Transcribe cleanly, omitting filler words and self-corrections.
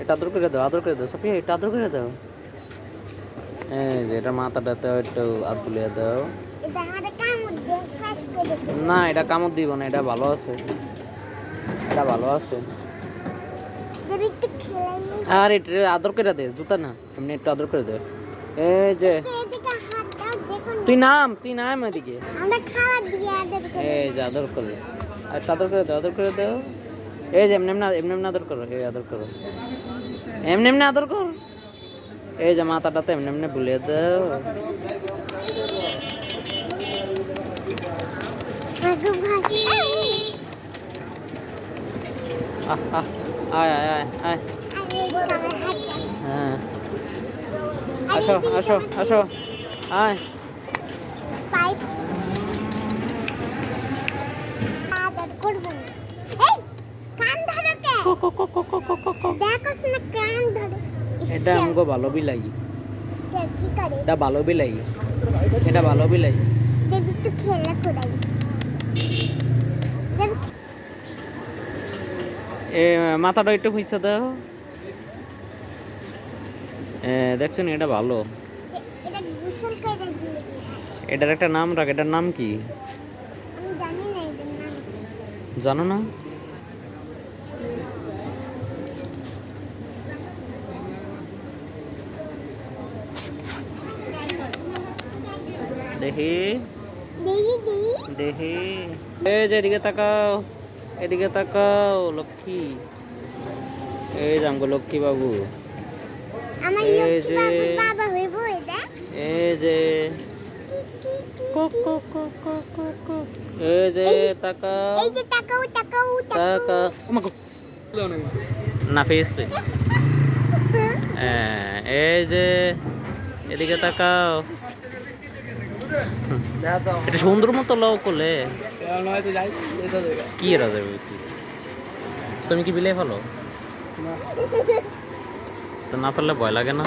এটা আদর করে দাও, আদর করে দাও সাফিয়া, এটা আদর করে দাও। এই যে এটা মাথাটাতে একটু আদর বুলিয়ে দাও। না এটা কামড় দিব না, এটা ভালো আছে, এটা ভালো আছে। আর এটা আদর করে দে, জুতা না, এমনি একটু আদর করে দে। এই যে তুই নাম এদিকে। এই যে আদর করে, আর আদর করে দাও, আদর করে দাও। এই যে এমনি এমনি আদর করো, এই আদর করো, এমনি আদর কর। এই যে মাথাটাতে এমনি বুলিয়ে দাও। আয় আয় আয় আয়। হ্যাঁ আসো আসো আসো, আয়। এটা আমগো ভালো বিলাই, এটা ভালো বিলাই, এটা ভালো বিলাই। এ মাথাটা একটু খুঁজছে দাও। দেখছো না, এটা ভালো। এটার একটা নাম রাখ, এটার নাম কি জানো না? দেখি দেখি, এই যে এদিকে তাকাও, এদিকে তাকাও লক্ষ্মী। এই যে আমগো লক্ষ্মী বাবু, এই যে এই যে এই যে তাকাও, না ফেসতে। এই যে এদিকে তাকাও, এটা সুন্দর মতো লও করলে কি এরা যাবে। তুমি কি বিলে ফেলো? তো না ফেললে ভয় লাগে না?